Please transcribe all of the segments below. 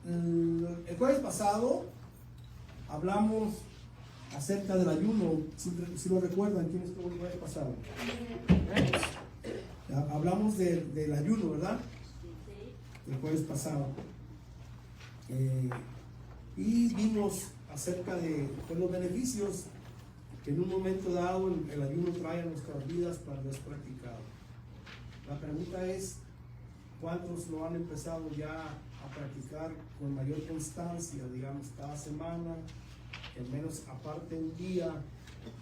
El jueves pasado hablamos acerca del ayuno, si lo recuerdan, ¿quién estuvo el jueves pasado? Hablamos del ayuno, ¿verdad? El jueves pasado. Y vimos acerca de los beneficios que en un momento dado el ayuno trae a nuestras vidas para haber practicado. La pregunta es, ¿cuántos lo han empezado ya a practicar con mayor constancia, digamos, cada semana, al menos aparte un día,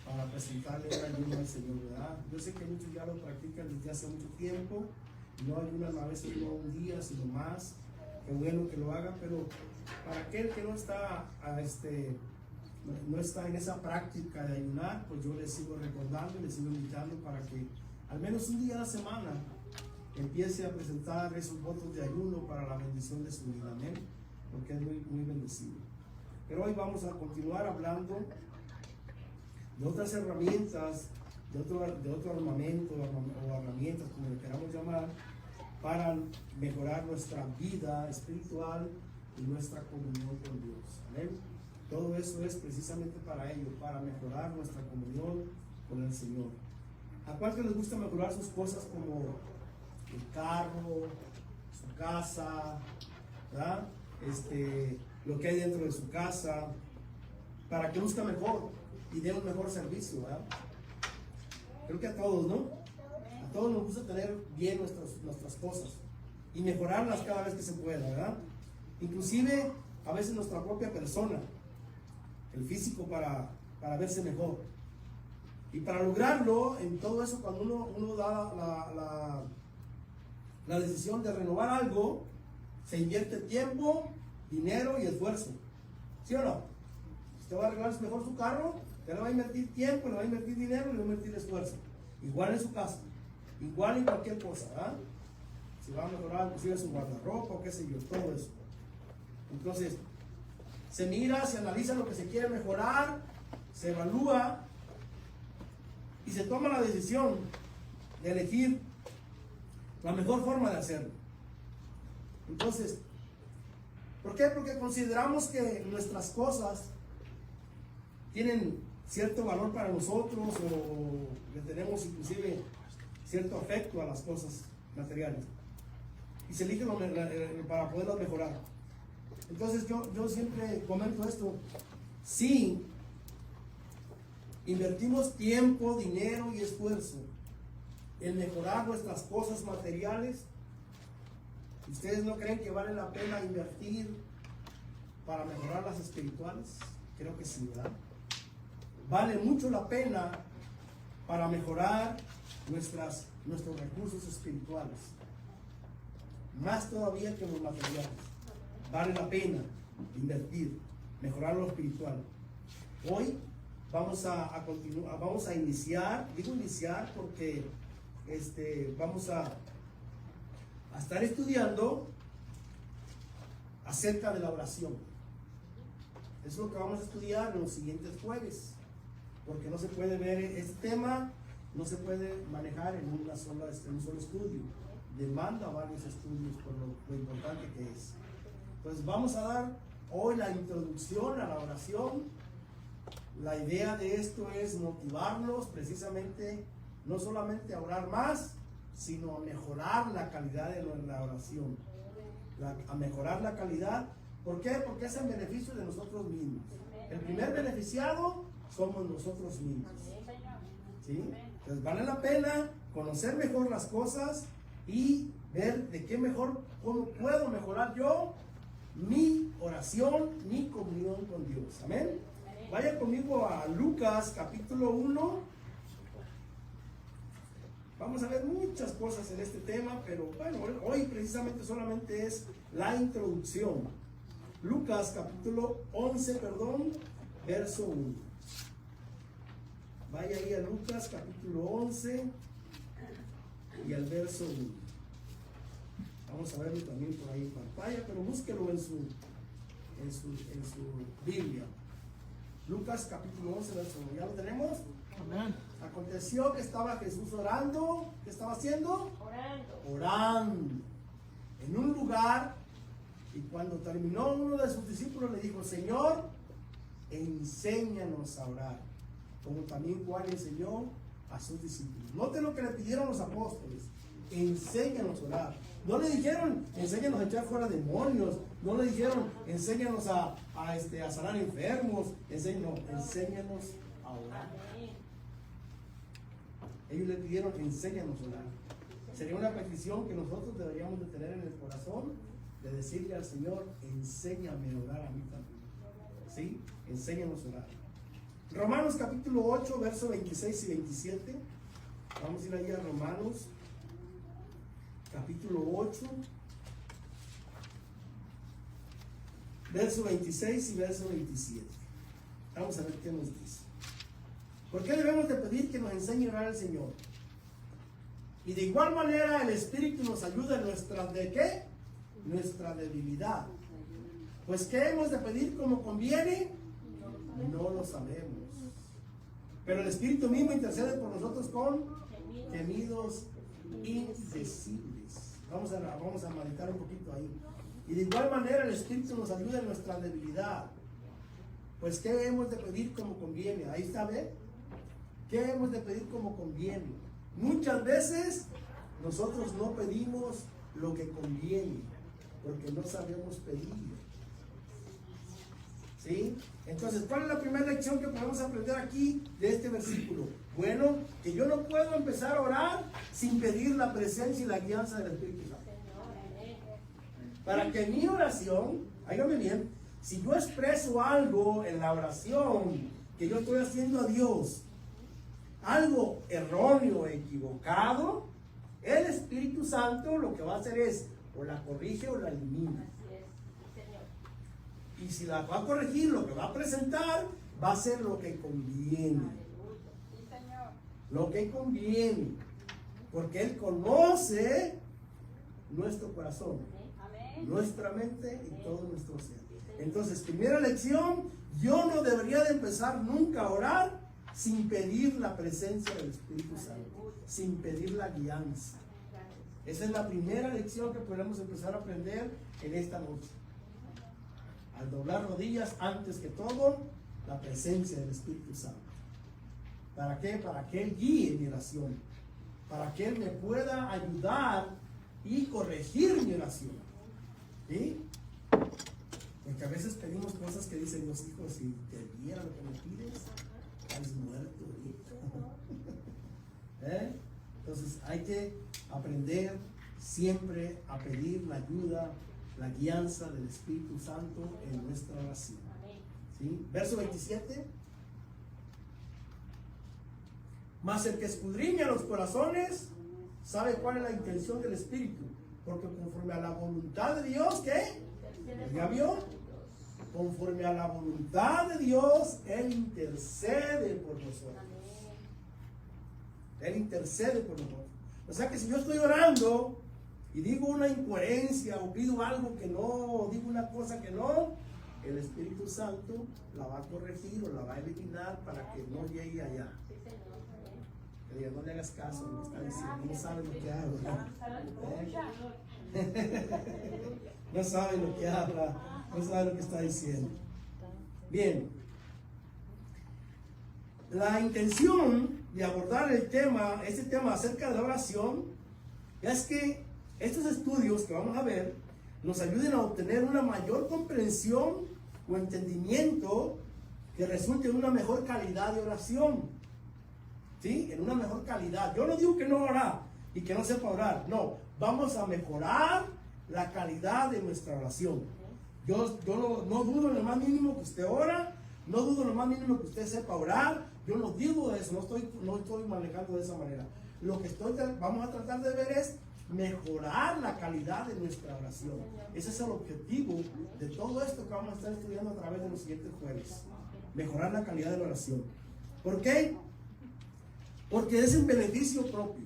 para presentarle el ayuno al Señor, ¿verdad? Yo sé que muchos ya lo practican desde hace mucho tiempo, no ayunan a veces no un día, sino más. Qué bueno que lo hagan, pero para aquel que no está en esa práctica de ayunar, pues yo les sigo recordando y les sigo invitando para que al menos un día a la semana empiece a presentar esos votos de ayuno para la bendición de su vida, amén, porque es muy, muy bendecido. Pero hoy vamos a continuar hablando de otras herramientas, de otro armamento o herramientas, como le queramos llamar, para mejorar nuestra vida espiritual y nuestra comunión con Dios, amén. Todo eso es precisamente para ello, para mejorar nuestra comunión con el Señor. ¿A cuántos les gusta mejorar sus cosas como el carro, su casa, ¿verdad? Lo que hay dentro de su casa, para que luzca mejor y dé un mejor servicio, ¿verdad? Creo que a todos, ¿no? A todos nos gusta tener bien nuestras cosas y mejorarlas cada vez que se pueda, ¿verdad? Inclusive a veces nuestra propia persona, el físico para verse mejor. Y para lograrlo, en todo eso, cuando uno da la decisión de renovar algo, se invierte tiempo, dinero y esfuerzo. ¿Sí o no? Si usted va a arreglar mejor su carro, usted le va a invertir tiempo, le va a invertir dinero, le va a invertir esfuerzo. Igual en su casa, igual en cualquier cosa, ¿verdad? Si va a mejorar inclusive su guardarropa o qué sé yo, todo eso. Entonces, se mira, se analiza lo que se quiere mejorar, se evalúa y se toma la decisión de elegir la mejor forma de hacerlo. Entonces, ¿por qué? Porque consideramos que nuestras cosas tienen cierto valor para nosotros o le tenemos inclusive cierto afecto a las cosas materiales y se elige para poderlas mejorar. Entonces yo siempre comento esto: si invertimos tiempo, dinero y esfuerzo en mejorar nuestras cosas materiales, ¿ustedes no creen que vale la pena invertir para mejorar las espirituales? Creo que sí, ¿verdad? Vale mucho la pena para mejorar nuestros recursos espirituales, más todavía que los materiales. Vale la pena invertir, mejorar lo espiritual. Hoy vamos a continuar, vamos a iniciar, digo iniciar porque vamos a estar estudiando acerca de la oración. Eso es lo que vamos a estudiar en los siguientes jueves, porque no se puede ver este tema, no se puede manejar en un solo estudio, demanda varios estudios por lo importante que es. Pues vamos a dar hoy la introducción a la oración. La idea de esto es motivarlos precisamente, no solamente a orar más, sino a mejorar la calidad de la oración. A mejorar la calidad. ¿Por qué? Porque es en beneficio de nosotros mismos. El primer beneficiado somos nosotros mismos. ¿Sí? Entonces vale la pena conocer mejor las cosas y ver de qué mejor, cómo puedo mejorar yo mi oración, mi comunión con Dios. Amén. Vaya conmigo a Lucas capítulo 1. Vamos a ver muchas cosas en este tema, pero bueno, hoy precisamente solamente es la introducción. Lucas capítulo 11, verso 1. Vaya ahí a Lucas capítulo 11 y al verso 1. Vamos a verlo también por ahí en pantalla, pero búsquelo en su Biblia. Lucas capítulo 11, verso 1. ¿Ya lo tenemos? Amén. Aconteció que estaba Jesús orando. ¿Qué estaba haciendo? Orando. Orando en un lugar Y cuando terminó, uno de sus discípulos le dijo: Señor, enséñanos a orar, como también Juan enseñó a sus discípulos. Noten lo que le pidieron los apóstoles: enséñanos a orar. No le dijeron: enséñanos a echar fuera demonios. No le dijeron: enséñanos a sanar enfermos. Enséñanos a orar. Ellos le pidieron: enséñanos a orar. Sería una petición que nosotros deberíamos de tener en el corazón, de decirle al Señor: enséñame a orar a mí también. ¿Sí? Enséñanos a orar. Romanos capítulo 8, versos 26 y 27. Vamos a ir ahí a Romanos capítulo 8, verso 26 y verso 27. Vamos a ver qué nos dice. ¿Por qué debemos de pedir que nos enseñe a orar al Señor? Y de igual manera el Espíritu nos ayuda en nuestra, ¿de qué? Nuestra debilidad. Pues ¿qué hemos de pedir como conviene? No lo sabemos. Pero el Espíritu mismo intercede por nosotros con gemidos indecibles. Vamos a meditar un poquito ahí. Y de igual manera el Espíritu nos ayuda en nuestra debilidad. Pues ¿qué hemos de pedir como conviene? Ahí está, ¿ve? ¿Qué hemos de pedir como conviene? Muchas veces nosotros no pedimos lo que conviene, porque no sabemos pedir. ¿Sí? Entonces, ¿cuál es la primera lección que podemos aprender aquí de este versículo? Bueno, que yo no puedo empezar a orar sin pedir la presencia y la guianza del Espíritu Santo. Para que mi oración, hágame bien, si yo expreso algo en la oración que yo estoy haciendo a Dios, algo erróneo, equivocado, el Espíritu Santo lo que va a hacer es o la corrige o la elimina. Y si la va a corregir, lo que va a presentar va a ser lo que conviene. Lo que conviene. Porque Él conoce nuestro corazón, nuestra mente y todo nuestro ser. Entonces, primera lección: yo no debería de empezar nunca a orar sin pedir la presencia del Espíritu Santo, sin pedir la guianza. Esa es la primera lección que podemos empezar a aprender en esta noche. Al doblar rodillas, antes que todo, la presencia del Espíritu Santo. ¿Para qué? Para que Él guíe mi oración, para que Él me pueda ayudar y corregir mi oración. ¿Sí? Porque a veces pedimos cosas que dicen Dios: hijo, si te diera lo que me pides, estás muerto ahorita. Entonces hay que aprender siempre a pedir la ayuda, la guianza del Espíritu Santo en nuestra oración. ¿Sí? Verso 27. Mas el que escudriña los corazones sabe cuál es la intención del Espíritu, porque conforme a la voluntad de Dios, ¿qué? ¿Ya vio? Conforme a la voluntad de Dios, Él intercede por nosotros. Él intercede por nosotros. O sea que si yo estoy orando y digo una incoherencia o pido algo que no, digo una cosa que no, el Espíritu Santo la va a corregir o la va a eliminar para que no llegue allá. Que diga: no le hagas caso a lo que está diciendo, no sabe lo que habla. No sabe lo que habla, no sabe lo que está diciendo. Bien, la intención de abordar este tema acerca de la oración, es que estos estudios que vamos a ver nos ayuden a obtener una mayor comprensión o entendimiento que resulte en una mejor calidad de oración. ¿Sí? En una mejor calidad. Yo no digo que no orar y que no sepa orar. No, vamos a mejorar la calidad de nuestra oración. Yo no dudo en lo más mínimo que usted ora, no dudo en lo más mínimo que usted sepa orar. Yo no digo eso, no estoy manejando de esa manera. Lo que vamos a tratar de ver es mejorar la calidad de nuestra oración. Ese es el objetivo de todo esto que vamos a estar estudiando a través de los siguientes jueves. Mejorar la calidad de la oración. ¿Por qué? Porque es en beneficio propio,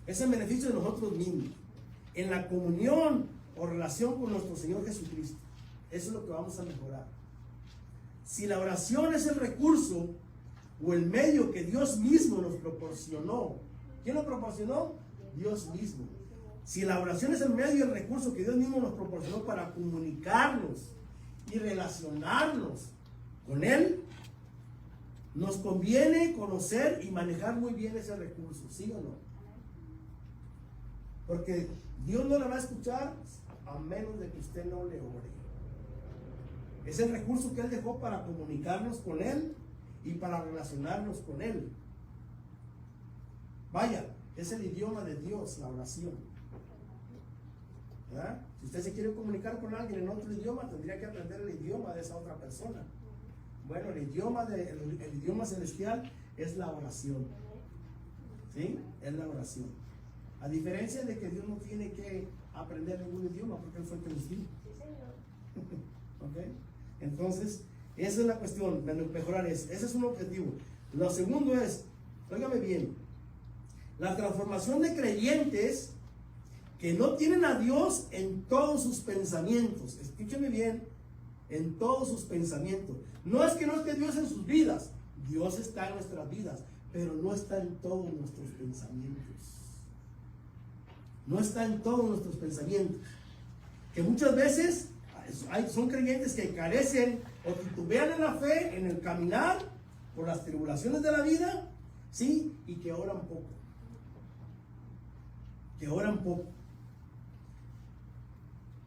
es en beneficio de nosotros mismos, en la comunión o relación con nuestro Señor Jesucristo. Eso es lo que vamos a mejorar. Si la oración es el recurso o el medio que Dios mismo nos proporcionó, ¿quién lo proporcionó? Dios mismo. si la oración es el medio y el recurso que Dios mismo nos proporcionó para comunicarnos y relacionarnos con Él, nos conviene conocer y manejar muy bien ese recurso, ¿sí o no? Porque Dios no la va a escuchar a menos de que usted no le ore. Es el recurso que Él dejó para comunicarnos con Él y para relacionarnos con Él. Vaya, es el idioma de Dios, la oración. ¿Verdad? Si usted se quiere comunicar con alguien en otro idioma, tendría que aprender el idioma de esa otra persona. Bueno, el idioma celestial es la oración. ¿Sí? Es la oración. A diferencia de que Dios no tiene que aprender ningún idioma, porque Él fue el que nos dijo. ¿Ok? Entonces, esa es la cuestión, de mejorar eso. Ese es un objetivo. Lo segundo es, óigame bien, la transformación de creyentes que no tienen a Dios en todos sus pensamientos. Escúcheme bien, en todos sus pensamientos. No es que no esté Dios en sus vidas, Dios está en nuestras vidas, pero no está en todos nuestros pensamientos. No está en todos nuestros pensamientos. Que muchas veces son creyentes que carecen o titubean en la fe, en el caminar por las tribulaciones de la vida, ¿sí? Y que oran poco. Que oran poco.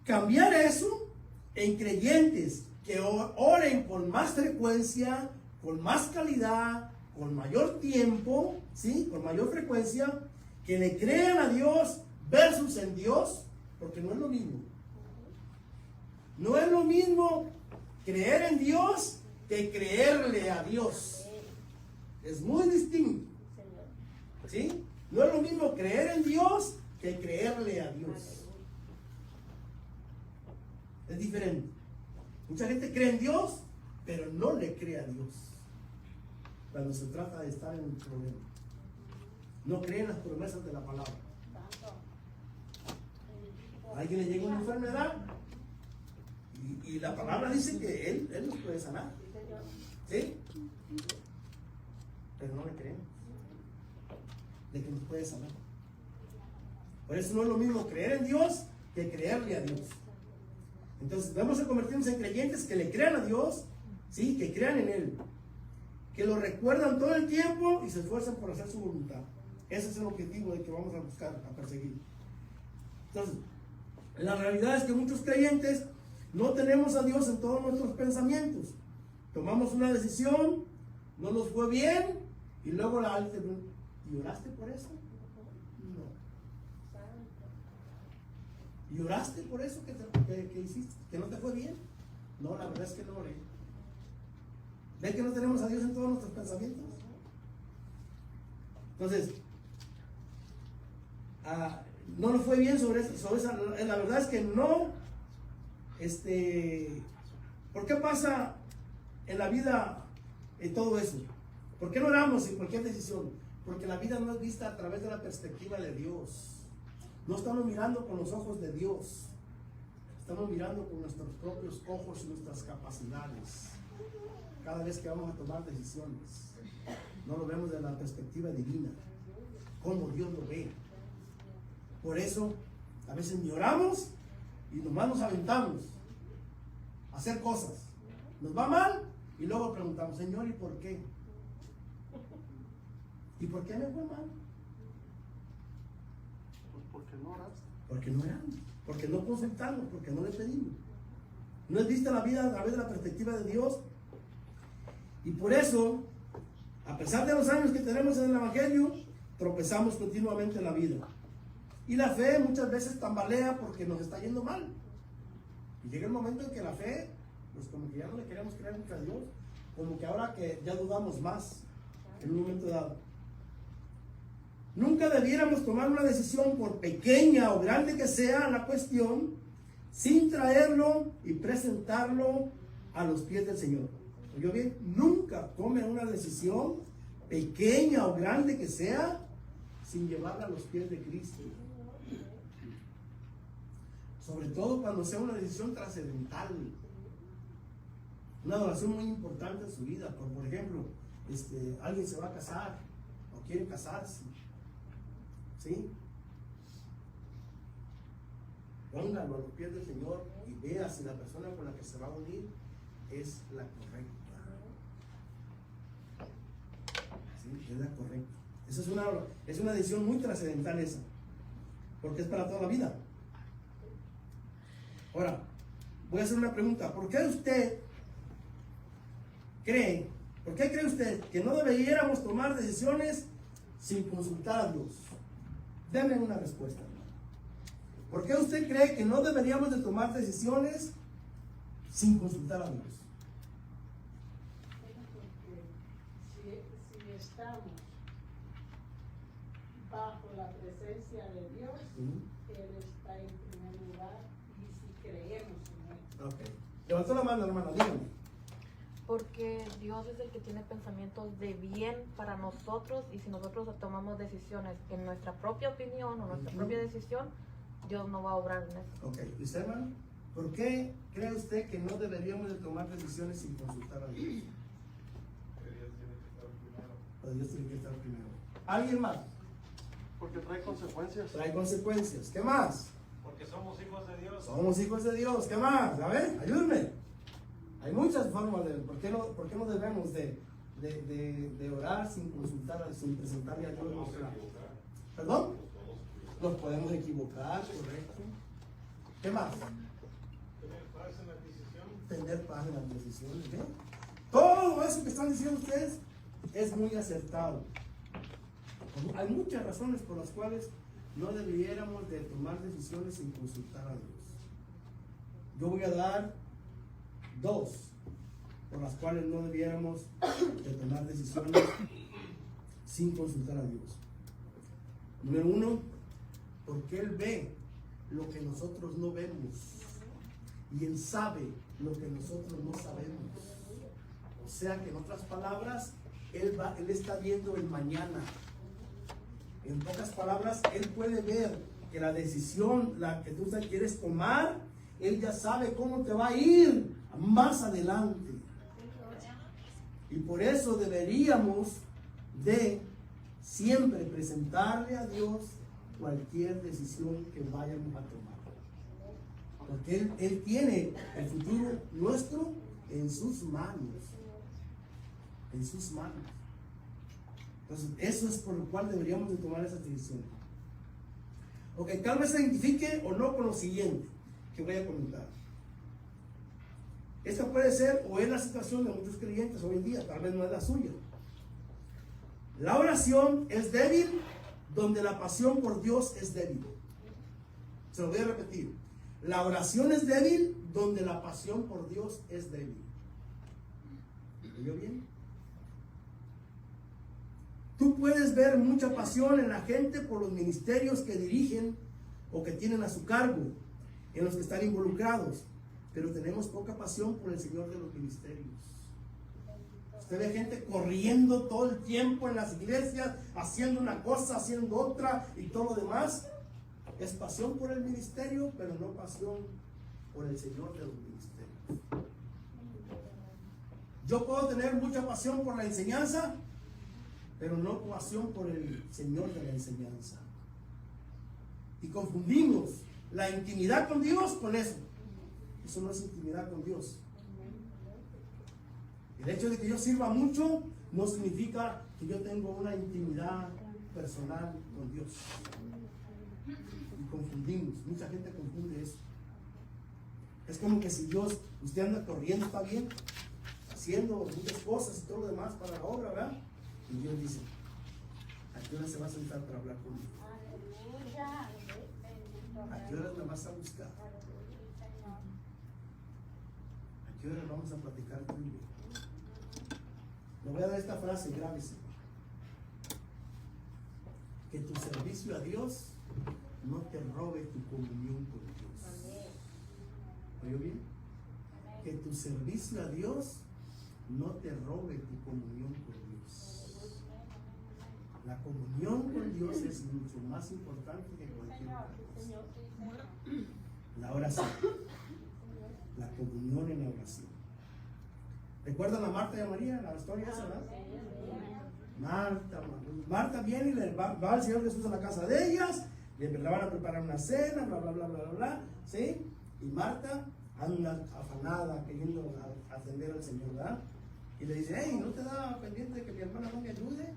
Cambiar eso en creyentes que oren con más frecuencia, con más calidad, con mayor tiempo, ¿sí? Con mayor frecuencia, que le crean a Dios versus en Dios, porque no es lo mismo. No es lo mismo creer en Dios que creerle a Dios. Es muy distinto. ¿Sí? No es lo mismo creer en Dios que creerle a Dios. Es diferente. Mucha gente cree en Dios, pero no le cree a Dios cuando se trata de estar en un problema. No cree en las promesas de la palabra. A alguien le llega una enfermedad y la palabra dice que Él nos puede sanar. ¿Sí? Pero no le creemos de que nos puede sanar. Por eso no es lo mismo creer en Dios que creerle a Dios. Entonces debemos de convertirnos en creyentes que le crean a Dios, ¿sí? Que crean en Él, que lo recuerdan todo el tiempo y se esfuerzan por hacer su voluntad. Ese es el objetivo de que vamos a buscar, a perseguir. Entonces, la realidad es que muchos creyentes no tenemos a Dios en todos nuestros pensamientos. Tomamos una decisión, no nos fue bien, y luego la alguien te pregunta, ¿y oraste por eso? No. ¿Y oraste por eso que hiciste? ¿Que no te fue bien? No, la verdad es que no oré. ¿Ven que no tenemos a Dios en todos nuestros pensamientos? Entonces, no nos fue bien sobre esa. La verdad es que no. ¿Por qué pasa en la vida todo eso? ¿Por qué no oramos en cualquier decisión? Porque la vida no es vista a través de la perspectiva de Dios. No estamos mirando con los ojos de Dios. Estamos mirando con nuestros propios ojos y nuestras capacidades. Cada vez que vamos a tomar decisiones, no lo vemos de la perspectiva divina, como Dios lo ve. Por eso, a veces ni oramos y nomás nos aventamos a hacer cosas. Nos va mal y luego preguntamos, Señor, ¿y por qué? ¿Y por qué me fue mal? Pues porque no oraste. Porque no oramos, porque no consultamos, porque no le pedimos. No es vista la vida a través de la perspectiva de Dios. Y por eso, a pesar de los años que tenemos en el Evangelio, tropezamos continuamente en la vida. Y la fe muchas veces tambalea porque nos está yendo mal. Y llega el momento en que la fe, pues como que ya no le queremos creer mucho a Dios, como que ahora que ya dudamos más en un momento dado. Nunca debiéramos tomar una decisión, por pequeña o grande que sea la cuestión, sin traerlo y presentarlo a los pies del Señor. ¿Oyó bien? Nunca tome una decisión, pequeña o grande que sea, sin llevarla a los pies de Cristo. Sobre todo cuando sea una decisión trascendental, una oración muy importante en su vida. Por ejemplo, alguien se va a casar o quiere casarse, ¿sí? póngalo a los pies del Señor y vea si la persona con la que se va a unir es la correcta. ¿Sí? Es la correcta. Esa es una decisión muy trascendental esa, porque es para toda la vida. Ahora, voy a hacer una pregunta. ¿Por qué cree usted que no deberíamos tomar decisiones sin consultar a Dios? Deme una respuesta, hermano. ¿Por qué usted cree que no deberíamos de tomar decisiones sin consultar a Dios? Porque si estamos bajo la presencia de Dios, Él está en primer lugar, y si creemos en Él. Ok. Levantó la mano, hermana, dígame. Porque Dios es el que tiene pensamientos de bien para nosotros, y si nosotros tomamos decisiones en nuestra propia opinión o nuestra propia decisión, Dios no va a obrar en eso. Ok. ¿Y usted, hermano? ¿Por qué cree usted que no deberíamos de tomar decisiones sin consultar a Dios? Pues Dios tiene que estar primero. ¿Alguien más? Porque trae consecuencias. Trae consecuencias. ¿Qué más? Porque somos hijos de Dios. Somos hijos de Dios. ¿Qué más? A ver, ayúdenme. Hay muchas formas de por qué no debemos de orar sin consultar, sin presentarle a Dios nuestra. ¿Perdón? Nos podemos equivocar, correcto. ¿Qué más? Tener paz en la decisión. Tener paz en las decisiones. ¿Ve? Todo eso que están diciendo ustedes es muy acertado. Hay muchas razones por las cuales no debiéramos de tomar decisiones sin consultar a Dios. Yo voy a dar dos por las cuales no debiéramos de tomar decisiones sin consultar a Dios. Número uno, porque Él ve lo que nosotros no vemos y Él sabe lo que nosotros no sabemos. O sea que en otras palabras, Él está viendo el mañana. En pocas palabras, Él puede ver que la decisión, la que tú quieres tomar, Él ya sabe cómo te va a ir más adelante. Y por eso deberíamos de siempre presentarle a Dios cualquier decisión que vayamos a tomar. Porque Él tiene el futuro nuestro en sus manos. En sus manos. Entonces, eso es por lo cual deberíamos de tomar esa decisión. Ok, tal vez se identifique o no con lo siguiente que voy a comentar. Esta puede ser o es la situación de muchos creyentes hoy en día, tal vez no es la suya. La oración es débil donde la pasión por Dios es débil. Se lo voy a repetir. La oración es débil donde la pasión por Dios es débil. ¿Me oyó bien? Tú puedes ver mucha pasión en la gente por los ministerios que dirigen o que tienen a su cargo, en los que están involucrados, pero tenemos poca pasión por el Señor de los ministerios. Usted ve gente corriendo todo el tiempo en las iglesias, haciendo una cosa, haciendo otra y todo lo demás. Es pasión por el ministerio, pero no pasión por el Señor de los ministerios. Yo puedo tener mucha pasión por la enseñanza, pero no pasión por el Señor de la enseñanza. Y confundimos la intimidad con Dios con eso. Eso no es intimidad con Dios. El hecho de que yo sirva mucho no significa que yo tengo una intimidad personal con Dios. Y confundimos, mucha gente confunde eso. Es como que si Dios, usted anda corriendo, está bien, haciendo muchas cosas y todo lo demás para la obra, ¿verdad? Y Dios dice, ¿a qué hora se va a sentar para hablar conmigo? ¿A qué hora me vas a buscar? ¿A qué hora vamos a platicar tú y yo? Le voy a dar esta frase, grábese. Que tu servicio a Dios no te robe tu comunión con Dios. ¿Oyó bien? Que tu servicio a Dios no te robe tu comunión con Dios. La comunión con Dios es mucho más importante que cualquier otra cosa. La oración. La comunión en la oración. ¿Recuerdan a Marta y a María? La historia esa, ¿verdad? Marta viene y le va al Señor Jesús a la casa de ellas, Le van a preparar una cena, bla, bla, bla, bla, bla, bla, ¿sí? Y Marta anda afanada, queriendo atender al Señor, ¿verdad? Y le dice, hey, ¿no te da pendiente que mi hermana no me ayude?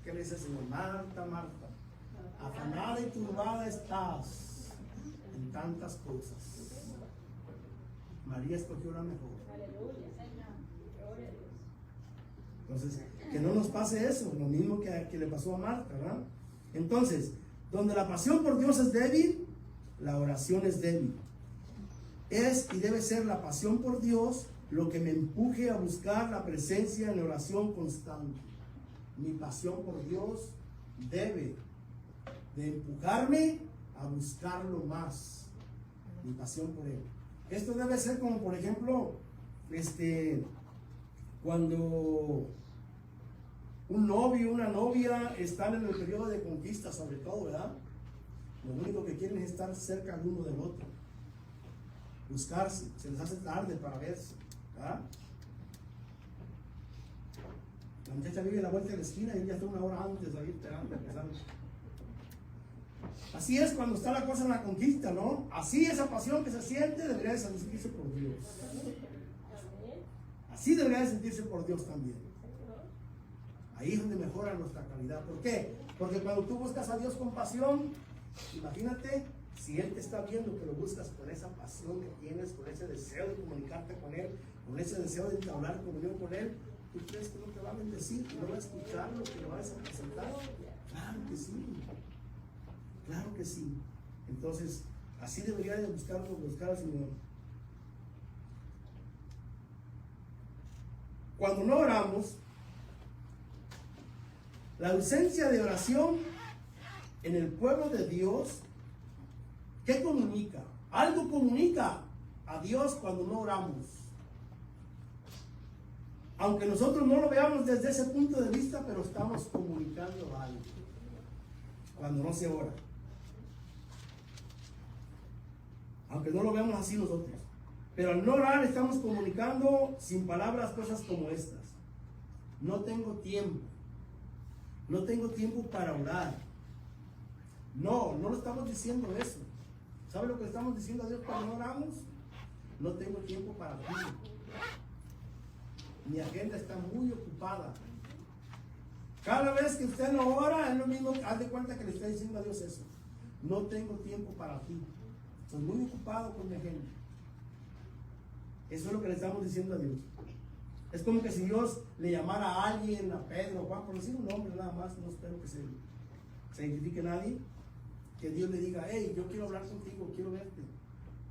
¿Qué le dice el Señor? Marta, Marta, afanada y turbada estás en tantas cosas. María escogió la mejor. Aleluya, Señor. Gloria a Dios. Entonces, que no nos pase eso, lo mismo que le pasó a Marta, ¿verdad? Entonces, donde la pasión por Dios es débil, la oración es débil. Es y debe ser la pasión por Dios lo que me empuje a buscar la presencia en la oración constante. Mi pasión por Dios debe de empujarme a buscarlo más. Mi pasión por Él. Esto debe ser como, por ejemplo, cuando un novio, una novia están en el periodo de conquista, sobre todo, ¿verdad? Lo único que quieren es estar cerca el uno del otro. Buscarse, se les hace tarde para verse, ¿verdad? La muchacha vive a la vuelta de la esquina y ella está una hora antes ahí esperando, empezando. Así es cuando está la cosa en la conquista, ¿no? Así esa pasión que se siente debería de sentirse por Dios. Así debería de sentirse por Dios también. Ahí es donde mejora nuestra calidad. ¿Por qué? Porque cuando tú buscas a Dios con pasión, imagínate si Él te está viendo que lo buscas con esa pasión que tienes, con ese deseo de comunicarte con Él, con ese deseo de entablar comunión con Él. ¿Tú crees que no te va a bendecir? ¿No va a escuchar lo que le vas a presentar? Claro que sí. Claro que sí. Entonces, así debería de buscar al Señor. Cuando no oramos, la ausencia de oración en el pueblo de Dios, ¿qué comunica? Algo comunica a Dios cuando no oramos. Aunque nosotros no lo veamos desde ese punto de vista, pero estamos comunicando algo cuando no se ora. Aunque no lo veamos así nosotros. Pero al no orar estamos comunicando sin palabras cosas como estas. No tengo tiempo. No tengo tiempo para orar. No lo estamos diciendo eso. ¿Sabe lo que estamos diciendo a Dios cuando no oramos? No tengo tiempo para ti. Mi agenda está muy ocupada. Cada vez que usted no ora, es lo mismo, haz de cuenta que le está diciendo a Dios eso. No tengo tiempo para ti. Estoy muy ocupado con mi agenda. Eso es lo que le estamos diciendo a Dios. Es como que si Dios le llamara a alguien, a Pedro, Juan, por decir un nombre nada más, no espero que se identifique nadie, que Dios le diga, hey, yo quiero hablar contigo, quiero verte.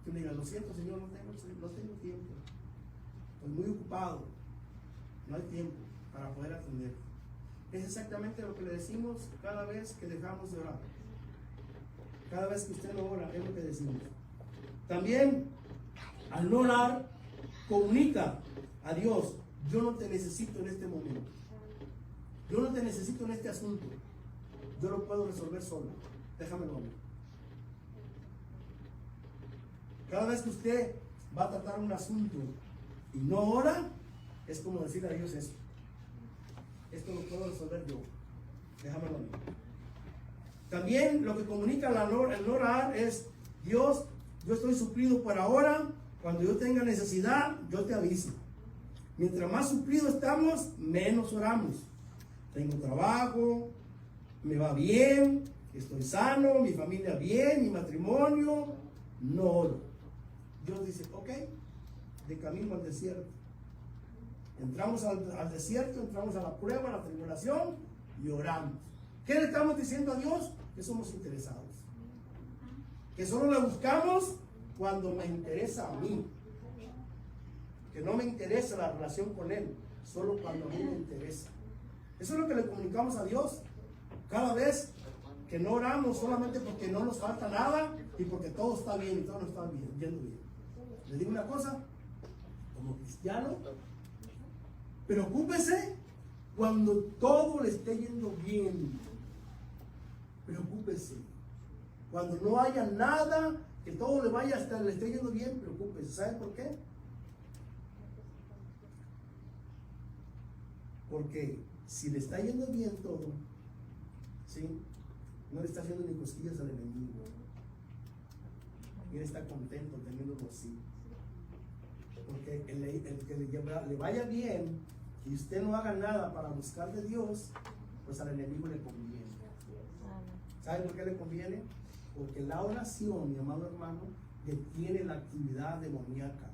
Que le diga, lo siento, Señor, no tengo tiempo. Estoy muy ocupado. No hay tiempo para poder atender. Es exactamente lo que le decimos cada vez que dejamos de orar. Cada vez que usted no ora, es lo que decimos. También, al no orar, comunica a Dios, yo no te necesito en este momento. Yo no te necesito en este asunto. Yo lo puedo resolver solo. Déjamelo a mí. Cada vez que usted va a tratar un asunto y no ora, es como decirle a Dios eso. Esto lo puedo resolver yo. Déjamelo a mí. También lo que comunica el no orar es, Dios, yo estoy suplido por ahora. Cuando yo tenga necesidad, yo te aviso. Mientras más suplido estamos, menos oramos. Tengo trabajo, me va bien, estoy sano, mi familia bien, mi matrimonio, no oro. Dios dice, ok, de camino al desierto. Entramos al desierto, entramos a la prueba, a la tribulación y oramos. ¿Qué le estamos diciendo a Dios? Que somos interesados. Que solo le buscamos cuando me interesa a mí. Que no me interesa la relación con Él, solo cuando a mí me interesa. Eso es lo que le comunicamos a Dios. Cada vez que no oramos solamente porque no nos falta nada y porque todo está bien y todo nos está bien, yendo bien. Le digo una cosa, como cristiano, preocúpese cuando todo le esté yendo bien. Preocúpese. Cuando no haya nada, que todo le vaya hasta le esté yendo bien, preocúpese. ¿Sabe por qué? Porque si le está yendo bien todo, ¿sí? No le está haciendo ni cosquillas al enemigo. Y él está contento teniéndolo así. Porque el que le vaya bien y usted no haga nada para buscar de Dios, pues al enemigo le conviene. ¿Sabe por qué le conviene? Porque la oración, mi amado hermano, detiene la actividad demoníaca,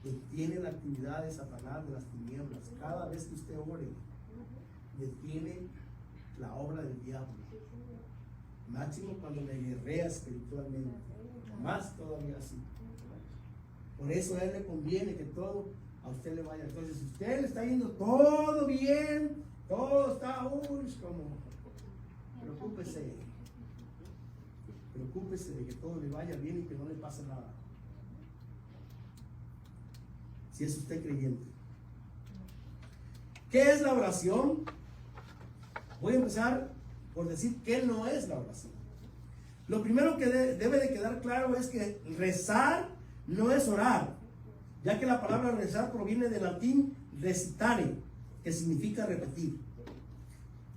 detiene la actividad de Satanás, de las tinieblas. Cada vez que usted ore, detiene la obra del diablo. Máximo cuando le guerrea espiritualmente, más todavía así. Por eso a él le conviene que todo a usted le vaya. Entonces, si usted le está yendo todo bien, todo está como, preocúpese de que todo le vaya bien y que no le pase nada. Si es usted creyente. ¿Qué es la oración? Voy a empezar por decir qué no es la oración. Lo primero que debe de quedar claro es que rezar no es orar, ya que la palabra rezar proviene del latín recitare, que significa repetir.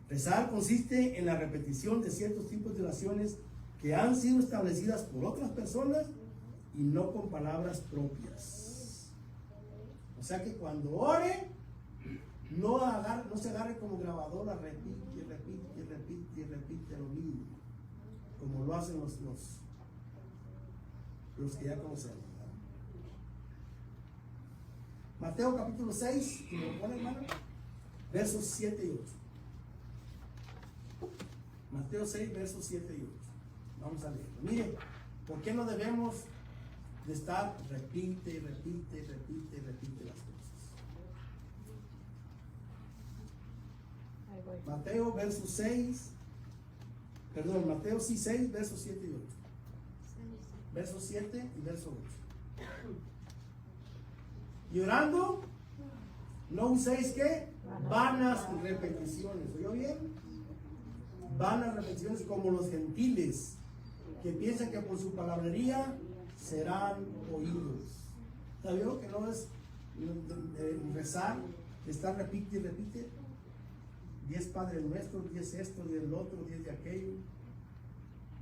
Rezar consiste en la repetición de ciertos tipos de oraciones que han sido establecidas por otras personas y no con palabras propias. O sea que cuando ore, no se agarre como grabadora, repite lo mismo, como lo hacen los que ya conocemos. Mateo capítulo 6, ¿me lo pone, hermano? Versos 7 y 8. Mateo 6, versos 7 y 8. Vamos a leerlo. Mire, ¿por qué no debemos de estar repite las cosas? Mateo verso 6, Mateo 6, versos 7 y 8. Verso 7 y verso 8. Y orando, no uséis ¿qué? Vanas repeticiones. ¿Oyó bien? Vanas repeticiones como los gentiles, que piensan que por su palabrería serán oídos. ¿Sabió que no es rezar, estar repite y repite? 10 Padres Nuestros, 10 esto, 10 el otro, 10 de aquello.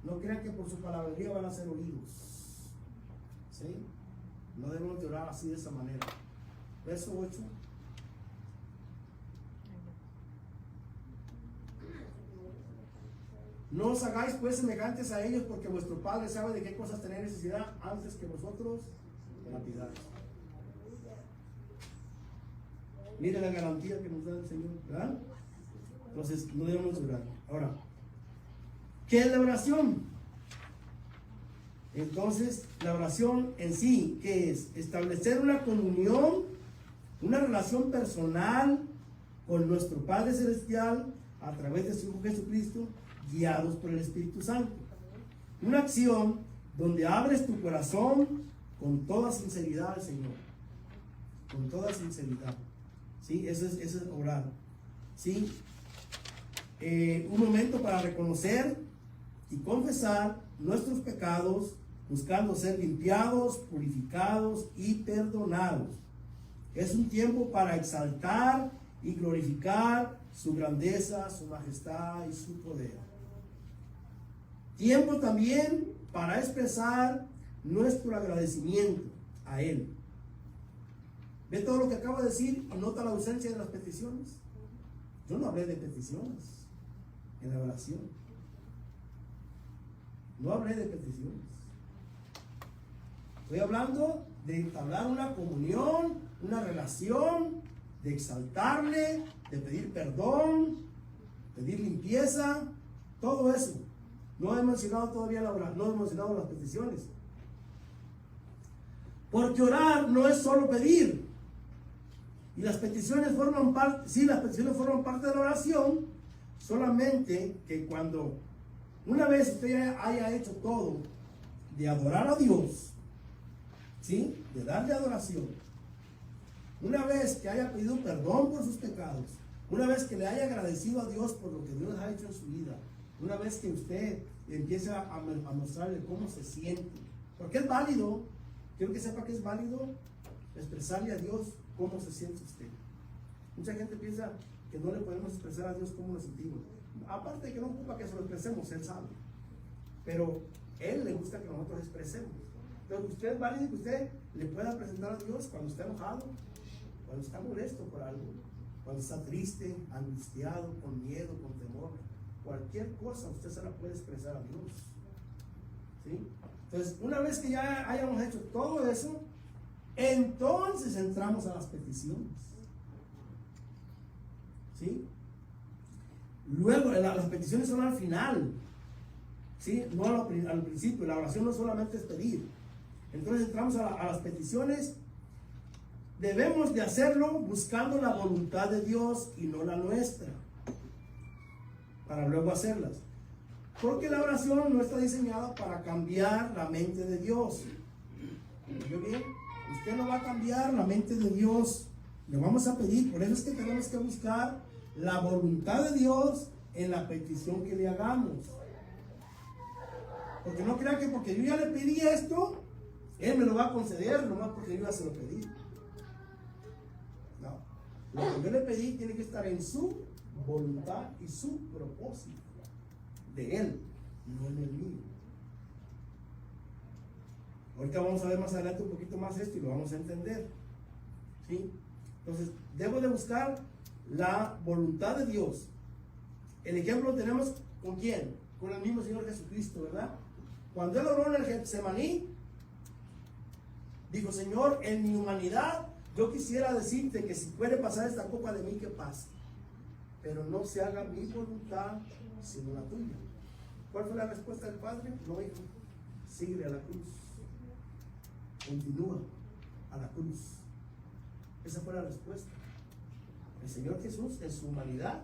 No crean que por su palabrería van a ser oídos. ¿Sí? No debemos de orar así de esa manera. Verso 8. No os hagáis pues semejantes a ellos, porque vuestro Padre sabe de qué cosas tenéis necesidad antes que vosotros la pidáis. Mire la garantía que nos da el Señor, ¿verdad? Entonces no debemos orar. Ahora, ¿qué es la oración? Entonces, la oración en sí, ¿qué es? Establecer una comunión, una relación personal con nuestro Padre Celestial a través de su Hijo Jesucristo, guiados por el Espíritu Santo. Una acción donde abres tu corazón con toda sinceridad al Señor. Con toda sinceridad. ¿Sí? Eso es orar. ¿Sí? Un momento para reconocer y confesar nuestros pecados, buscando ser limpiados, purificados y perdonados. Es un tiempo para exaltar y glorificar su grandeza, su majestad y su poder. Tiempo también para expresar nuestro agradecimiento a Él. ¿Ve todo lo que acabo de decir y nota la ausencia de las peticiones? Yo no hablé de peticiones en la oración. No hablé de peticiones. Estoy hablando de entablar una comunión, una relación, de exaltarle, de pedir perdón, pedir limpieza, todo eso. No he mencionado todavía no he mencionado las peticiones. Porque orar no es solo pedir. Y las peticiones forman parte, sí, las peticiones forman parte de la oración, solamente que cuando una vez usted haya hecho todo de adorar a Dios, ¿sí? De darle adoración, una vez que haya pedido perdón por sus pecados, una vez que le haya agradecido a Dios por lo que Dios ha hecho en su vida, una vez que usted empieza a mostrarle cómo se siente, porque es válido, quiero que sepa que es válido expresarle a Dios cómo se siente usted. Mucha gente piensa que no le podemos expresar a Dios cómo nos sentimos. aparte de que no ocupa que se lo expresemos, Él sabe. Pero Él le gusta que nosotros expresemos. Entonces, usted es válido que usted le pueda presentar a Dios cuando está enojado, cuando está molesto por algo, cuando está triste, angustiado, con miedo, con temor. Cualquier cosa usted se la puede expresar a Dios. ¿Sí? Entonces, una vez que ya hayamos hecho todo eso, entonces entramos a las peticiones. ¿Sí? Luego, las peticiones son al final. ¿Sí? No al principio. La oración no solamente es pedir. Entonces entramos a las peticiones. Debemos de hacerlo buscando la voluntad de Dios y no la nuestra, para luego hacerlas. Porque la oración no está diseñada para cambiar la mente de Dios. ¿Oyó bien? Usted no va a cambiar la mente de Dios. Le vamos a pedir. Por eso es que tenemos que buscar la voluntad de Dios en la petición que le hagamos. Porque no crean que porque yo ya le pedí esto, Él me lo va a conceder, nomás porque yo ya se lo pedí. No. Lo que yo le pedí tiene que estar en su voluntad y su propósito. De Él, no en el mío. Ahorita vamos a ver más adelante un poquito más esto y lo vamos a entender. ¿Sí? Entonces, debo de buscar la voluntad de Dios. El ejemplo lo tenemos ¿con quién? Con el mismo Señor Jesucristo, ¿verdad? Cuando Él oró en el Getsemaní, dijo: Señor, en mi humanidad, yo quisiera decirte que si puede pasar esta copa de mí, que pase. Pero no se haga mi voluntad, sino la tuya. ¿Cuál fue la respuesta del Padre? No, hijo, sigue a la cruz. Continúa a la cruz. Esa fue la respuesta. El Señor Jesús, en su humanidad,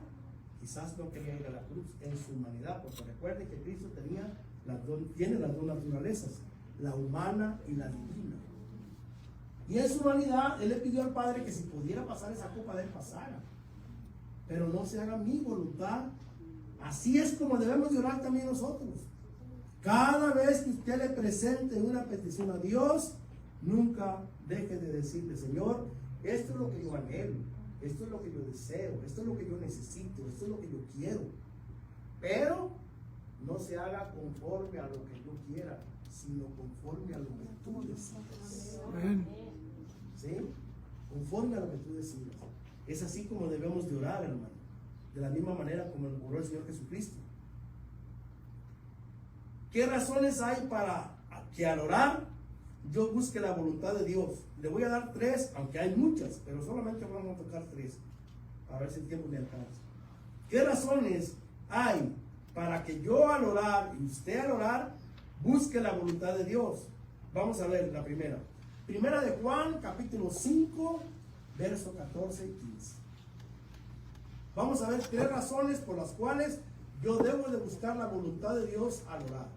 quizás no quería ir a la cruz, en su humanidad, porque recuerden que Cristo tiene las dos naturalezas, la humana y la divina. Y en su humanidad, Él le pidió al Padre que si pudiera pasar esa copa de Él, pasara. Pero no se haga mi voluntad. Así es como debemos de orar también nosotros. Cada vez que usted le presente una petición a Dios, nunca deje de decirle: Señor, esto es lo que yo anhelo, esto es lo que yo deseo, esto es lo que yo necesito, esto es lo que yo quiero. Pero no se haga conforme a lo que yo quiera, sino conforme a lo que tú decidas. ¿Sí? Conforme a lo que tú decidas. Es así como debemos de orar, hermano. De la misma manera como oró el Señor Jesucristo. ¿Qué razones hay para que al orar yo busque la voluntad de Dios? Le voy a dar 3, aunque hay muchas, pero solamente vamos a tocar 3, a ver si el tiempo me alcanza. ¿Qué razones hay para que yo al orar y usted al orar busque la voluntad de Dios? Vamos a ver la primera. Primera de Juan, capítulo 5, verso 14 y 15. Vamos a ver 3 razones por las cuales yo debo de buscar la voluntad de Dios al orar.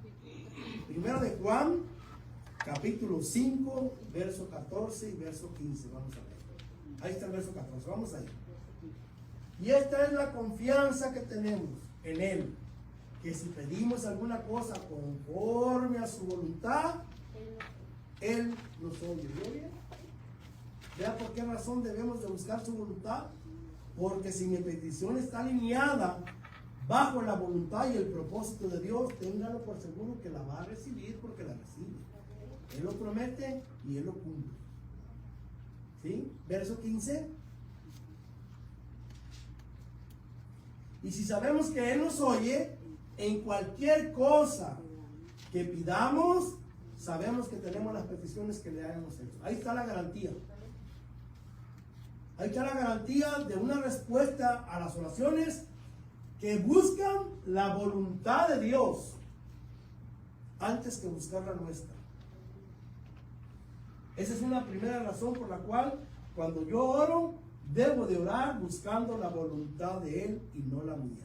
Primera de Juan, capítulo 5, verso 14 y verso 15. Vamos a ver. Ahí está el verso 14. Vamos ahí. Y esta es la confianza que tenemos en Él, que si pedimos alguna cosa conforme a su voluntad, Él nos oye. ¿Vio bien? ¿Vea por qué razón debemos de buscar su voluntad? Porque si mi petición está alineada bajo la voluntad y el propósito de Dios, téngalo por seguro que la va a recibir, porque la recibe. Él lo promete y Él lo cumple. ¿Sí? Verso 15. Y si sabemos que Él nos oye, en cualquier cosa que pidamos, sabemos que tenemos las peticiones que le hayamos hecho. Ahí está la garantía. Ahí está la garantía de una respuesta a las oraciones que buscan la voluntad de Dios antes que buscar la nuestra. Esa es una primera razón por la cual cuando yo oro, debo de orar buscando la voluntad de Él y no la mía.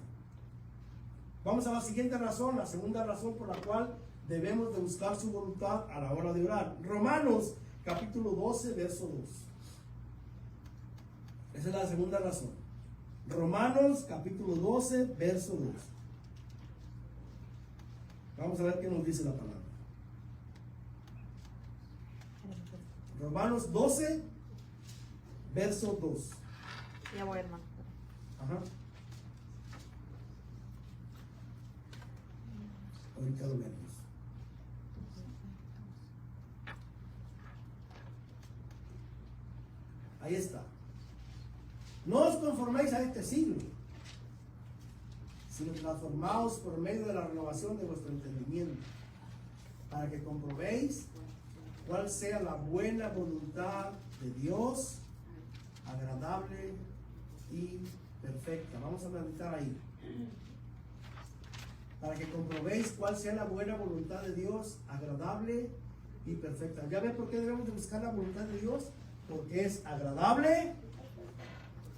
Vamos a la siguiente razón, la segunda razón por la cual debemos de buscar su voluntad a la hora de orar. Romanos capítulo 12, verso 2. Esa es la segunda razón. Romanos capítulo 12, verso 2. Vamos a ver qué nos dice la palabra. Romanos 12, verso 2. Ya voy, hermano. Ajá. Ahorita lo vemos. Ahí está. No os conforméis a este siglo, sino transformaos por medio de la renovación de vuestro entendimiento, para que comprobéis cuál sea la buena voluntad de Dios, agradable y perfecta. Vamos a meditar ahí. Para que comprobéis cuál sea la buena voluntad de Dios, agradable y perfecta. ¿Ya ven por qué debemos de buscar la voluntad de Dios? Porque es agradable,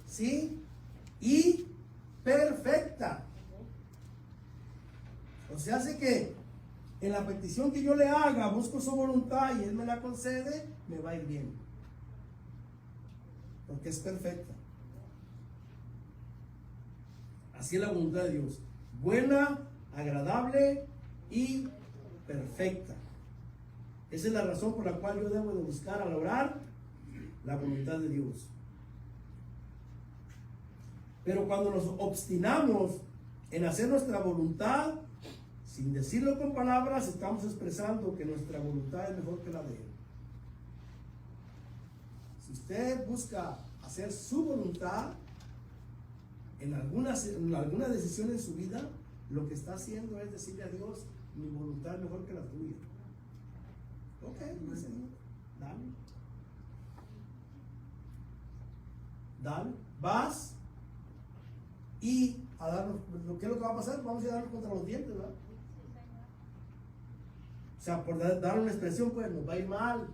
¿sí? Y perfecta. O sea, hace que en la petición que yo le haga, busco su voluntad y Él me la concede, me va a ir bien. Porque es perfecta. Así es la voluntad de Dios. Buena, agradable y perfecta. Esa es la razón por la cual yo debo de buscar al orar la voluntad de Dios. Pero cuando nos obstinamos en hacer nuestra voluntad, sin decirlo con palabras, estamos expresando que nuestra voluntad es mejor que la de Él. Si usted busca hacer su voluntad en alguna decisión en su vida, lo que está haciendo es decirle a Dios, mi voluntad es mejor que la tuya. Ok, Señor, dale. Dale, vas y a darnos, ¿qué es lo que va a pasar? Vamos a darnos contra los dientes, ¿verdad? O sea, por dar una expresión, pues nos va a ir mal.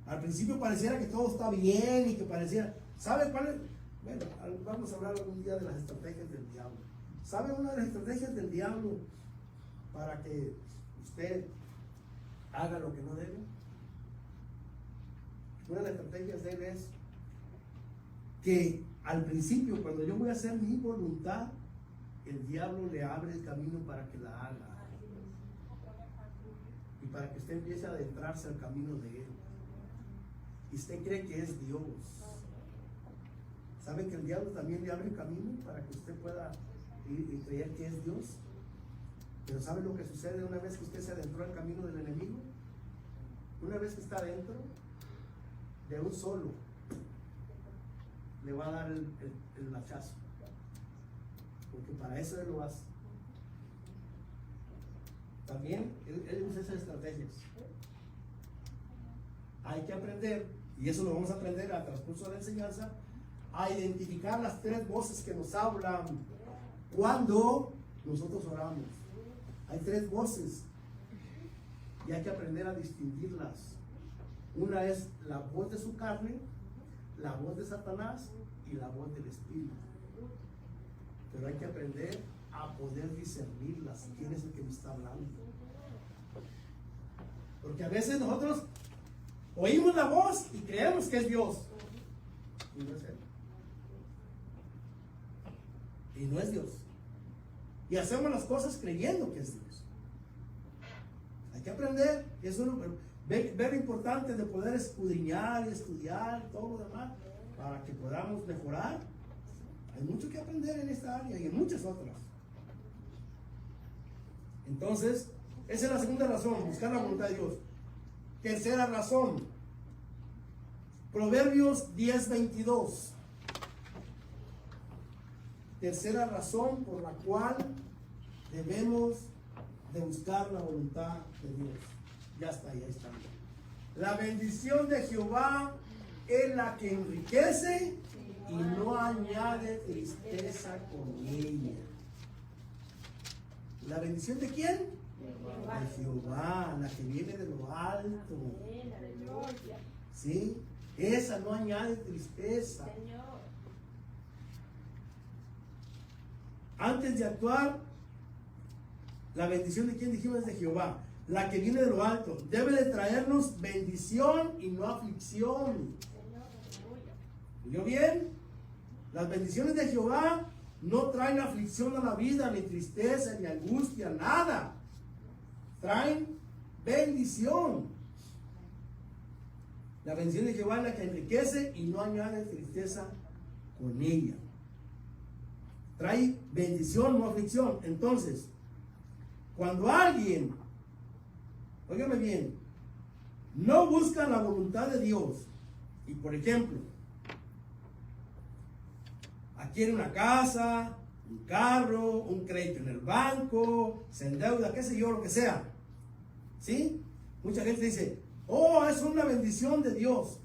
Al principio pareciera que todo está bien y que pareciera, ¿sabe cuál es? Bueno, vamos a hablar algún día de las estrategias del diablo. ¿Sabe una de las estrategias del diablo para que usted haga lo que no debe? Una de las estrategias de él es que al principio, cuando yo voy a hacer mi voluntad, el diablo le abre el camino para que la haga. Y para que usted empiece a adentrarse al camino de él. Y usted cree que es Dios. ¿Sabe que el diablo también le abre el camino para que usted pueda ir y creer que es Dios? Pero ¿sabe lo que sucede una vez que usted se adentró al camino del enemigo? Una vez que está adentro, de un solo le va a dar el hachazo. Porque para eso él lo hace. También él usa esas estrategias. Hay que aprender, y eso lo vamos a aprender al transcurso de la enseñanza, a identificar las tres voces que nos hablan cuando nosotros oramos. Hay tres voces y hay que aprender a distinguirlas. Una es la voz de su carne, la voz de Satanás y la voz del Espíritu. Pero hay que aprender a poder discernirlas. ¿Quién es el que me está hablando? Porque a veces nosotros oímos la voz y creemos que es Dios. Y no es Él. Y no es Dios. Y hacemos las cosas creyendo que es Dios. Hay que aprender. Eso es ver importante de poder escudriñar y estudiar y todo lo demás para que podamos mejorar. Hay mucho que aprender en esta área y en muchas otras. Entonces, esa es la segunda razón, buscar la voluntad de Dios. Tercera razón, Proverbios 10:22. Tercera razón por la cual debemos de buscar la voluntad de Dios. Ya está, ahí está. La bendición de Jehová es la que enriquece y no añade tristeza con ella. ¿La bendición de quién? De Jehová, la que viene de lo alto. ¿Sí? Esa no añade tristeza. Antes de actuar, la bendición de quién dijimos es de Jehová, la que viene de lo alto. Debe de traernos bendición y no aflicción. ¿Oyó bien? Las bendiciones de Jehová no traen aflicción a la vida, ni tristeza, ni angustia, nada. Traen bendición. La bendición de Jehová es la que enriquece y no añade tristeza con ella. trae bendición, no aflicción. Entonces, cuando alguien, óigame bien, no busca la voluntad de Dios, y por ejemplo, adquiere una casa, un carro, un crédito en el banco, se endeuda, qué sé yo, lo que sea, ¿sí? Mucha gente dice, oh, es una bendición de Dios.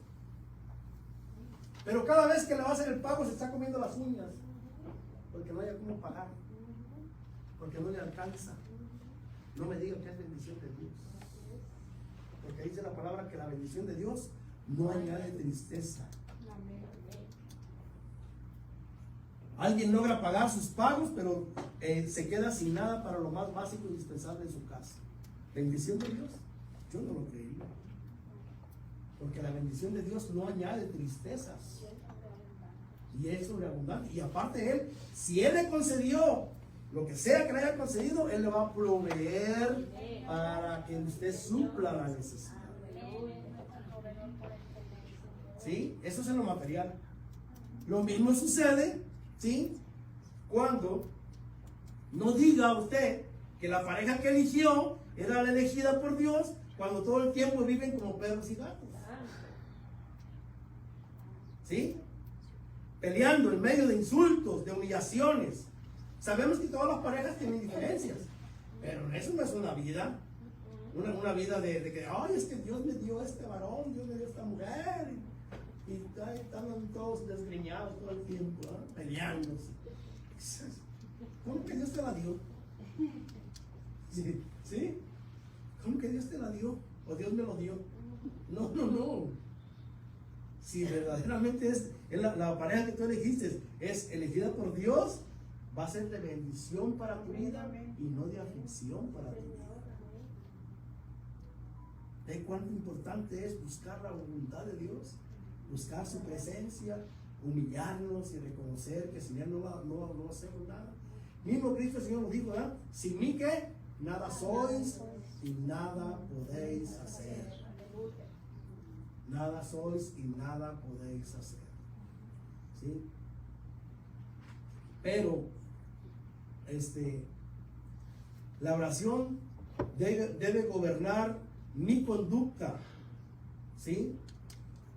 Pero cada vez que le va a hacer el pago se está comiendo las uñas, porque no haya cómo pagar, porque no le alcanza. No me diga que es bendición de Dios, porque dice la palabra que la bendición de Dios no añade tristeza. Alguien logra pagar sus pagos, pero se queda sin nada para lo más básico e indispensable en su casa. ¿Bendición de Dios? Yo no lo creía. Porque la bendición de Dios no añade tristezas. Y es sobreabundante. Y aparte Él, si Él le concedió lo que sea que le haya concedido, Él le va a proveer para que usted supla la necesidad. ¿Sí? Eso es en lo material. Lo mismo sucede, ¿sí? Cuando no diga usted que la pareja que eligió era la elegida por Dios, cuando todo el tiempo viven como perros y gatos. ¿Sí? Peleando en medio de insultos, de humillaciones. Sabemos que todas las parejas tienen diferencias, pero eso no es una vida. Una vida de que, ay, es que Dios me dio este varón, Dios me dio esta mujer. Y están todos desgreñados todo el tiempo, ¿no? Peleándose. ¿Cómo que Dios te la dio? ¿Sí? ¿Sí? ¿Cómo que Dios te la dio? ¿O Dios me lo dio? No, no, no. Si verdaderamente es la pareja que tú elegiste, es elegida por Dios, va a ser de bendición para tu vida y no de aflicción para tu vida. ¿Ve cuánto importante es buscar la voluntad de Dios? Buscar su presencia, humillarnos y reconocer que sin Él no hacemos nada. Mismo Cristo el Señor nos dijo, ¿verdad? Sin mí que nada sois y nada podéis hacer. Nada sois y nada podéis hacer. ¿Sí? Pero la oración debe gobernar mi conducta. ¿Sí?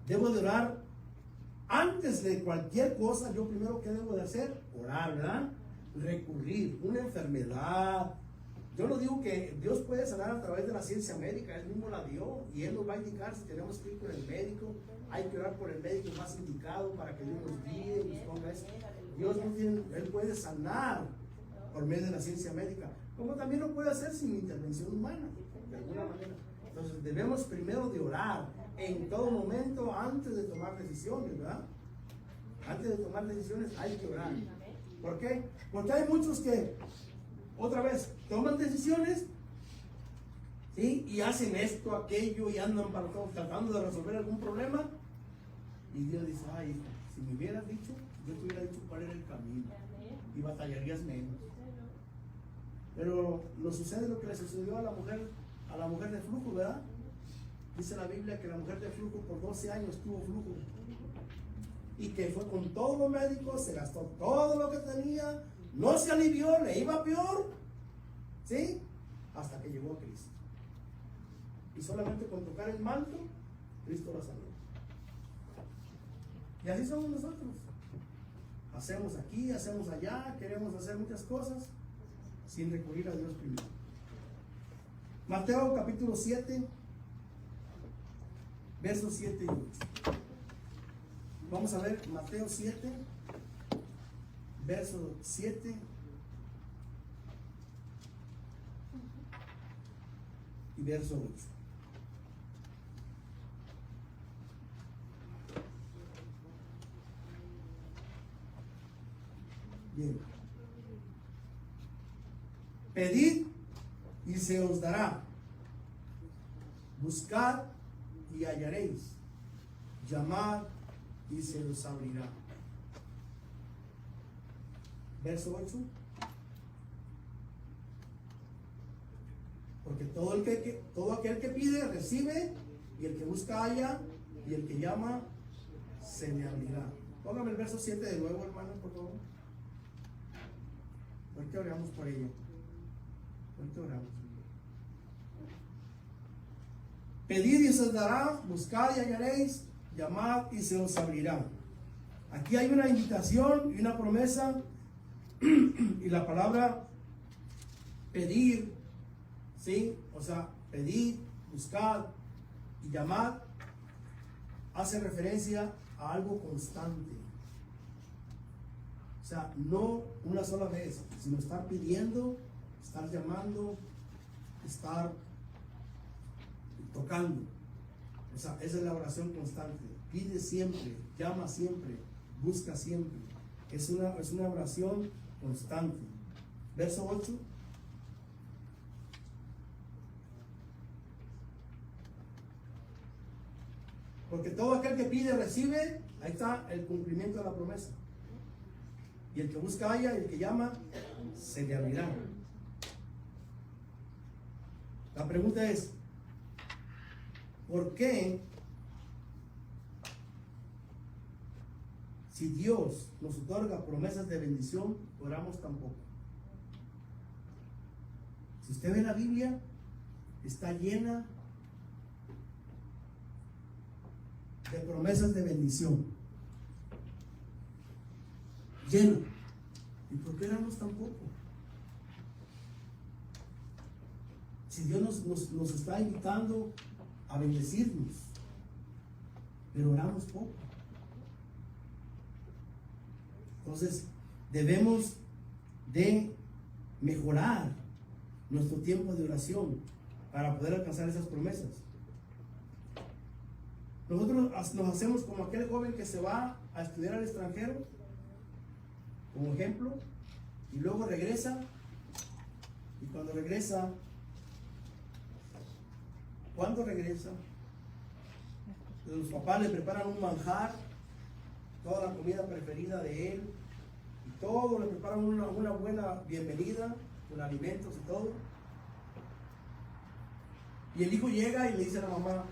Debo de orar antes de cualquier cosa. Yo primero, ¿qué debo de hacer? Orar, ¿verdad? Recurrir. Una enfermedad. Yo no digo que Dios puede sanar a través de la ciencia médica. Él mismo la dio y Él nos va a indicar si tenemos que ir con el médico. Hay que orar por el médico más indicado para que Dios nos guíe, nos ponga eso. Dios no tiene, Él puede sanar por medio de la ciencia médica, como también lo puede hacer sin intervención humana, de alguna manera. Entonces debemos primero de orar en todo momento antes de tomar decisiones, ¿verdad? Antes de tomar decisiones hay que orar. ¿Por qué? Porque hay muchos que, otra vez, toman decisiones, ¿sí? Y hacen esto, aquello, y andan tratando de resolver algún problema. Y Dios dice, ay, hijo, si me hubieras dicho, yo te hubiera dicho cuál era el camino. Y batallarías menos. Pero nos sucede lo que le sucedió a la mujer de flujo, ¿verdad? Dice la Biblia que la mujer de flujo por 12 años tuvo flujo. Y que fue con todos los médicos, se gastó todo lo que tenía, no se alivió, le iba peor, ¿sí? Hasta que llegó a Cristo. Y solamente con tocar el manto, Cristo la salvó. Y así somos nosotros. Hacemos aquí, hacemos allá, queremos hacer muchas cosas sin recurrir a Dios primero. Mateo capítulo 7, versos 7 y 8. Vamos a ver Mateo 7, verso 7 y verso 8. Bien. Pedid y se os dará. Buscad y hallaréis. Llamad y se os abrirá. Verso 8. Porque todo aquel que pide recibe, y el que busca halla, y el que llama se le abrirá. Póngame el verso 7 de nuevo, hermano, por favor. Ahorita oramos por ella. Ahorita oramos. Pedid y se os dará, buscad y hallaréis, llamad y se os abrirá. Aquí hay una invitación y una promesa, y la palabra pedir, ¿sí? O sea, pedid, buscad y llamad hace referencia a algo constante. O sea, no una sola vez, sino estar pidiendo, estar llamando, estar tocando. O sea, esa es la oración constante. Pide siempre, llama siempre, busca siempre. Es una oración constante. Verso 8. Porque todo aquel que pide recibe. Ahí está el cumplimiento de la promesa. Y el que busca halla, y el que llama se le abrirá. La pregunta es, ¿por qué, si Dios nos otorga promesas de bendición, oramos tan poco? Si usted ve la Biblia, está llena de promesas de bendición. Llena. ¿Y por qué oramos tan poco? Si Dios nos está invitando a bendecirnos, pero oramos poco. Entonces, debemos de mejorar nuestro tiempo de oración para poder alcanzar esas promesas. Nosotros nos hacemos como aquel joven que se va a estudiar al extranjero, como ejemplo, y luego regresa, y cuando regresa, los papás le preparan un manjar, toda la comida preferida de él, y todo, le preparan una buena bienvenida, con alimentos y todo. Y el hijo llega y le dice a la mamá,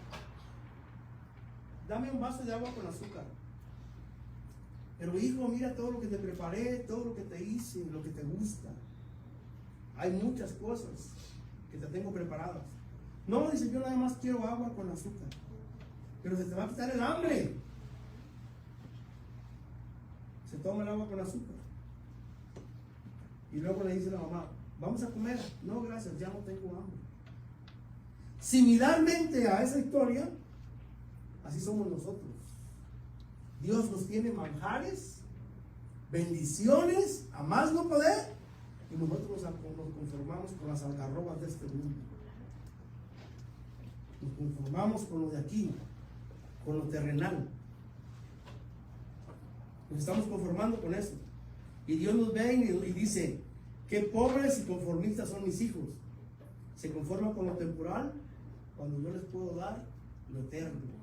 dame un vaso de agua con azúcar. Pero hijo, mira todo lo que te preparé, todo lo que te hice, lo que te gusta. Hay muchas cosas que te tengo preparadas. No, dice, yo nada más quiero agua con azúcar. Pero se te va a quitar el hambre. Se toma el agua con azúcar. Y luego le dice a la mamá, vamos a comer. No, gracias, ya no tengo hambre. Similarmente a esa historia, así somos nosotros. Dios nos tiene manjares, bendiciones, a más no poder, y nosotros nos conformamos con las algarrobas de este mundo. Nos conformamos con lo de aquí, con lo terrenal. Nos estamos conformando con eso. Y Dios nos ve y dice, qué pobres y conformistas son mis hijos. Se conforman con lo temporal cuando yo les puedo dar lo eterno.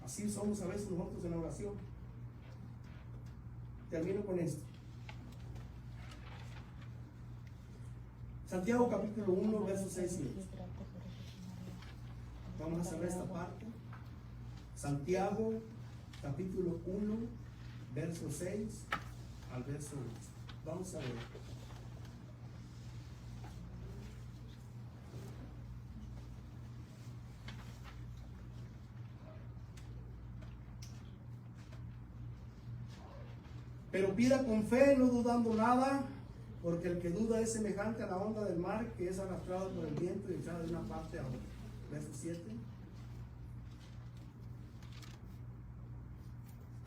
Así somos a veces nosotros en la oración. Termino con esto. Santiago capítulo 1, versos 6 y 8. Vamos a cerrar esta parte. Santiago capítulo 1, verso 6 al verso 8. Vamos a ver. Pero pida con fe, no dudando nada, porque el que duda es semejante a la onda del mar que es arrastrado por el viento y echado de una parte a otra. Verso 7.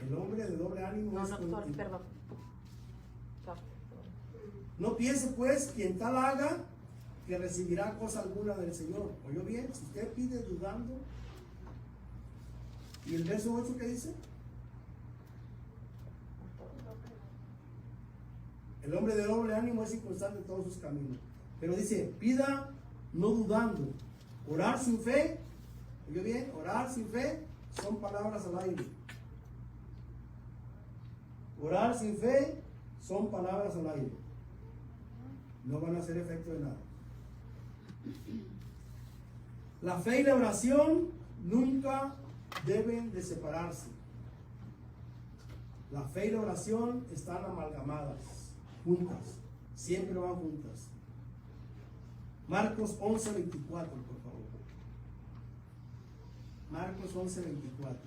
El hombre de doble ánimo es continuo. Perdón. No piense pues quien tal haga que recibirá cosa alguna del Señor. ¿Oyó bien? Si usted pide dudando. ¿Y el verso 8 qué dice? El hombre de doble ánimo es inconstante en todos sus caminos. Pero dice, pida no dudando. Orar sin fe, ¿oyó bien? Orar sin fe son palabras al aire. Orar sin fe son palabras al aire. No van a hacer efecto de nada. La fe y la oración nunca deben de separarse. La fe y la oración están amalgamadas, juntas, siempre van juntas. Marcos 11:24, por favor. Marcos 11:24.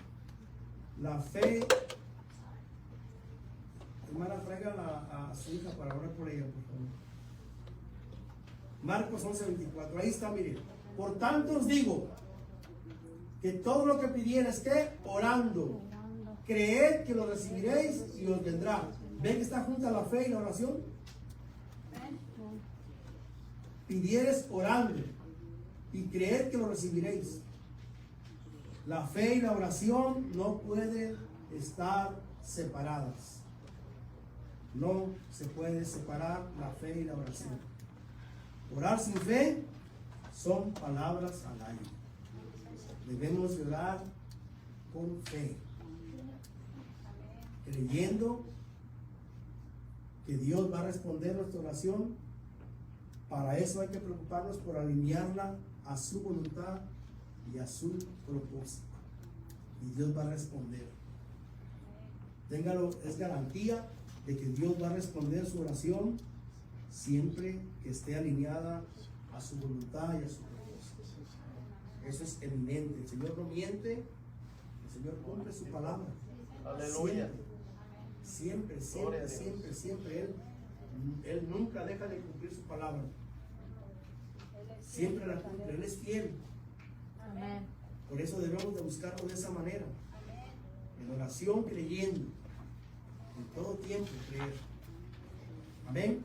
La fe. Hermana, traigan a su hija para orar por ella, por favor. Marcos 11:24. Ahí está, miren. Por tanto os digo que todo lo que pidieres, que orando, creed que lo recibiréis y os vendrá. ¿Ven que está junta la fe y la oración? Pidieres orando y creed que lo recibiréis. La fe y la oración no pueden estar separadas. No se puede separar la fe y la oración. Orar sin fe son palabras al aire. Debemos orar con fe, creyendo que Dios va a responder nuestra oración. Para eso hay que preocuparnos por alinearla a su voluntad y a su propósito. Y Dios va a responder. Téngalo, es garantía de que Dios va a responder su oración siempre que esté alineada a su voluntad y a su propósito. Eso es eminente. El Señor no miente, el Señor cumple su palabra. Aleluya. Siempre, Gloria a siempre, Dios. siempre, siempre. Él nunca deja de cumplir su palabra. Siempre la cumple. Él es fiel. Amén. Por eso debemos de buscarlo de esa manera. En oración, creyendo. En todo tiempo creer. Amén.